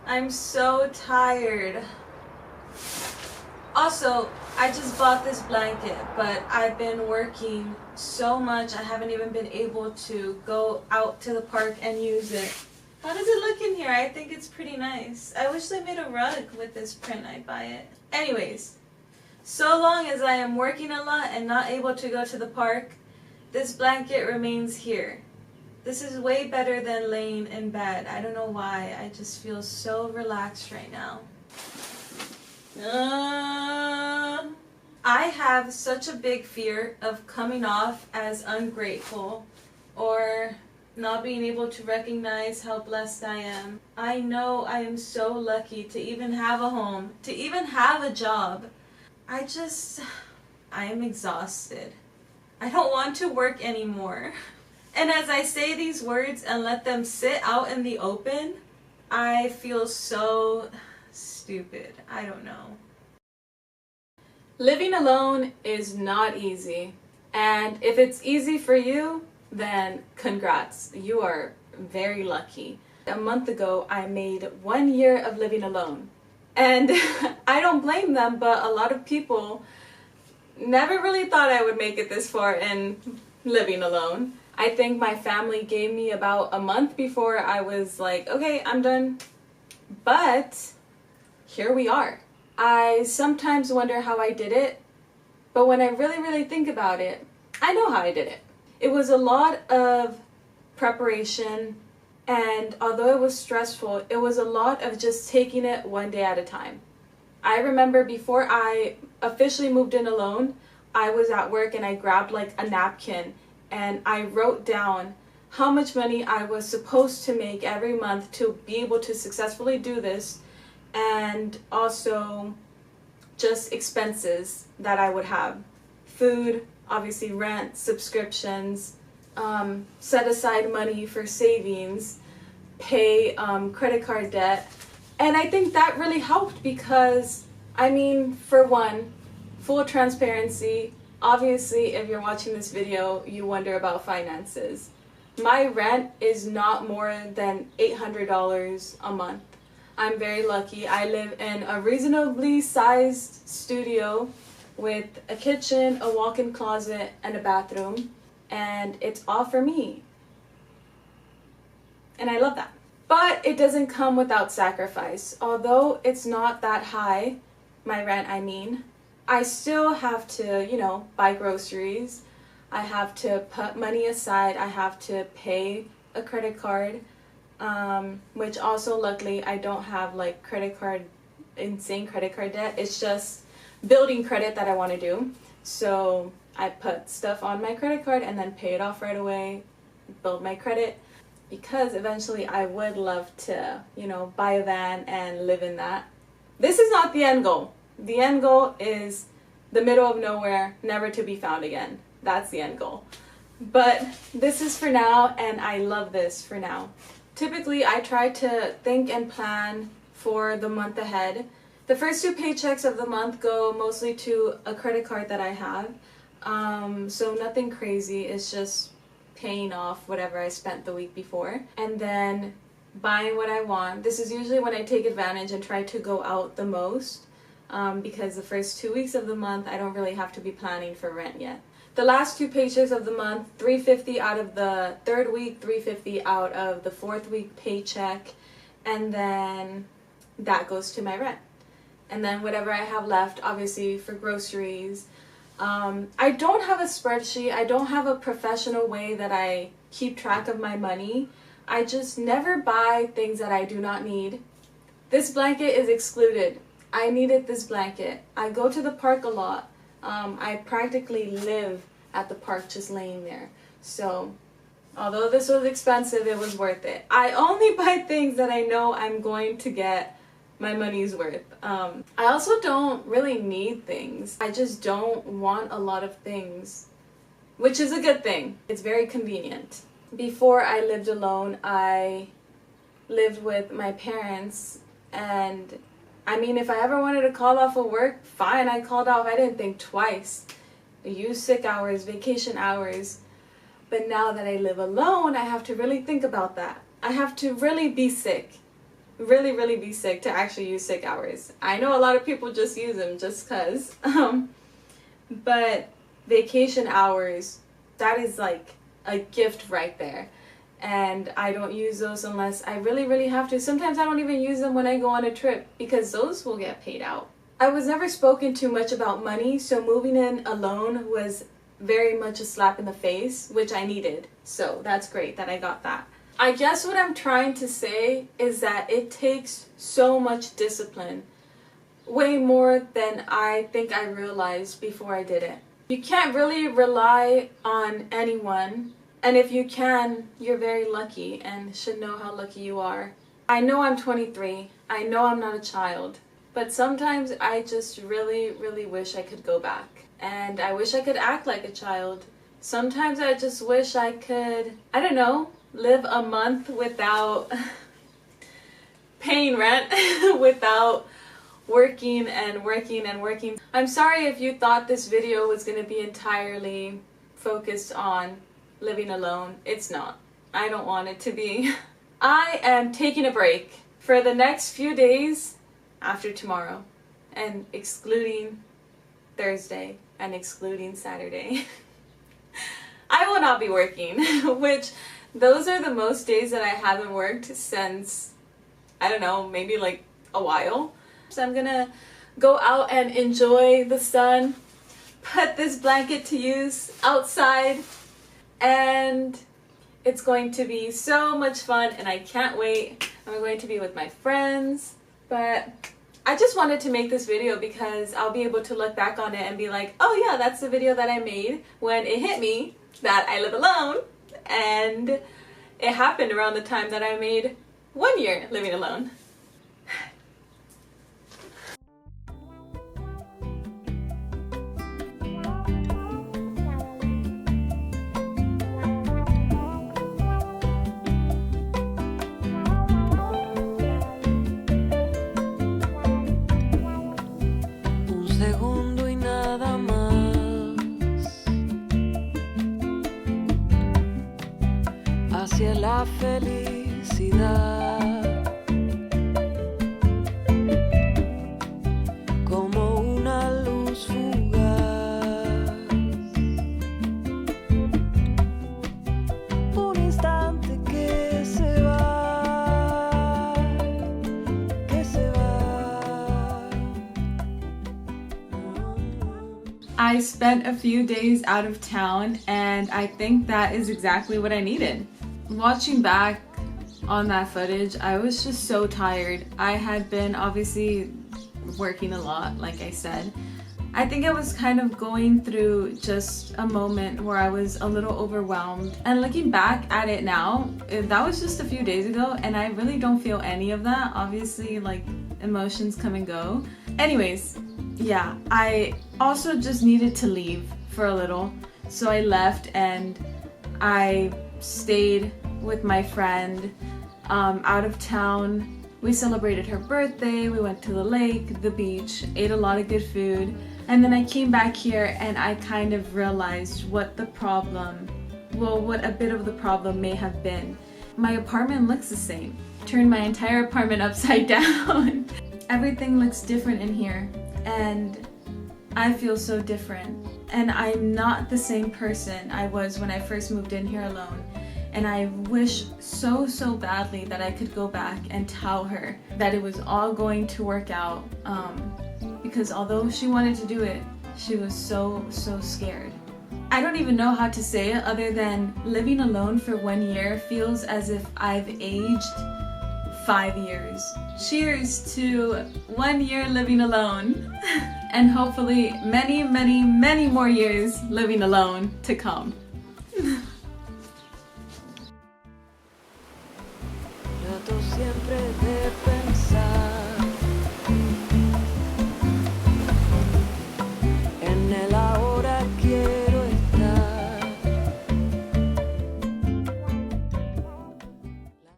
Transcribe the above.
I'm so tired. Also, I just bought this blanket, but I've been working so much I haven't even been able to go out to the park and use it. How does it look in here? I think it's pretty nice. I wish they made a rug with this print. I'd buy it. Anyways, so long as I am working a lot and not able to go to the park, this blanket remains here. This is way better than laying in bed. I don't know why. I just feel so relaxed right now. I have such a big fear of coming off as ungrateful or not being able to recognize how blessed I am. I know I am so lucky to even have a home, to even have a job. I am exhausted. I don't want to work anymore. And as I say these words and let them sit out in the open, I feel so stupid. I don't know. Living alone is not easy. And if it's easy for you, then congrats. You are very lucky. A month ago, I made 1 year of living alone. And I don't blame them, but a lot of people never really thought I would make it this far in living alone. I think my family gave me about a month before I was like, okay, I'm done. But here we are. I sometimes wonder how I did it, but when I really think about it, I know how I did it. It was a lot of preparation, and although it was stressful, it was a lot of just taking it one day at a time. I remember before I officially moved in alone, I was at work and I grabbed like a napkin and I wrote down how much money I was supposed to make every month to be able to successfully do this, and also just expenses that I would have. Food, obviously rent, subscriptions, set aside money for savings, pay credit card debt. And I think that really helped because, I mean, for one, full transparency, obviously if you're watching this video, you wonder about finances. My rent is not more than $800 a month. I'm very lucky. I live in a reasonably sized studio with a kitchen, a walk-in closet, and a bathroom, and it's all for me. And I love that. But it doesn't come without sacrifice. Although it's not that high, my rent I mean, I still have to, buy groceries. I have to put money aside. I have to pay a credit card, which also luckily I don't have like insane credit card debt. It's just building credit that I want to do. So I put stuff on my credit card and then pay it off right away, build my credit, because eventually I would love to, buy a van and live in that. This is not the end goal. The end goal is the middle of nowhere, never to be found again. That's the end goal. But this is for now, and I love this for now. Typically, I try to think and plan for the month ahead. The first 2 paychecks of the month go mostly to a credit card that I have. So nothing crazy, it's just paying off whatever I spent the week before. And then buying what I want. This is usually when I take advantage and try to go out the most. Because the first 2 weeks of the month, I don't really have to be planning for rent yet. The last 2 paychecks of the month, $350 out of the 3rd week, $350 out of the 4th week paycheck, and then that goes to my rent. And then whatever I have left, obviously for groceries. I don't have a spreadsheet. I don't have a professional way that I keep track of my money. I just never buy things that I do not need. This blanket is excluded. I needed this blanket. I go to the park a lot. I practically live at the park just laying there. So although this was expensive, it was worth it. I only buy things that I know I'm going to get my money's worth. I also don't really need things. I just don't want a lot of things, which is a good thing. It's very convenient. Before I lived alone, I lived with my parents, and I mean, if I ever wanted to call off of work, fine, I called off. I didn't think twice. I used sick hours, vacation hours. But now that I live alone, I have to really think about that. I have to really be sick. really, really be sick to actually use sick hours. I know a lot of people just use them just because. But vacation hours, that is like a gift right there. And I don't use those unless I really, really have to. Sometimes I don't even use them when I go on a trip because those will get paid out. I was never spoken too much about money, so moving in alone was very much a slap in the face, which I needed. So that's great that I got that. I guess what I'm trying to say is that it takes so much discipline, way more than I think I realized before I did it. You can't really rely on anyone, and if you can, you're very lucky and should know how lucky you are. I know I'm 23, I know I'm not a child, but sometimes I just really, really wish I could go back. And I wish I could act like a child. Sometimes I just wish I could, I don't know, live a month without paying rent, without working and working and working. I'm sorry if you thought this video was going to be entirely focused on living alone. It's not. I don't want it to be. I am taking a break for the next few days after tomorrow, and excluding Thursday and excluding Saturday. I will not be working, which those are the most days that I haven't worked since, I don't know, maybe like a while. So I'm gonna go out and enjoy the sun, put this blanket to use outside, and it's going to be so much fun and I can't wait. I'm going to be with my friends, but I just wanted to make this video because I'll be able to look back on it and be like, oh yeah, that's the video that I made when it hit me that I live alone. And it happened around the time that I made 1 year living alone. Hacia la felicidad, como una luz fugaz, un instante que se va, que se va. I spent a few days out of town and I think that is exactly what I needed. Watching back on that footage, I was just so tired. I had been obviously working a lot, like I said. I think I was kind of going through just a moment where I was a little overwhelmed. And looking back at it now, that was just a few days ago and I really don't feel any of that. Obviously, like, emotions come and go. Anyways, yeah, I also just needed to leave for a little. So I left and I stayed with my friend out of town. We celebrated her birthday, we went to the lake, the beach, ate a lot of good food, and then I came back here and I kind of realized what a bit of the problem may have been. My apartment looks the same. Turned my entire apartment upside down. Everything looks different in here and I feel so different. And I'm not the same person I was when I first moved in here alone. And I wish so badly that I could go back and tell her that it was all going to work out. Because although she wanted to do it, she was so scared. I don't even know how to say it other than living alone for 1 year feels as if I've aged 5 years. Cheers to 1 year living alone and hopefully many more years living alone to come.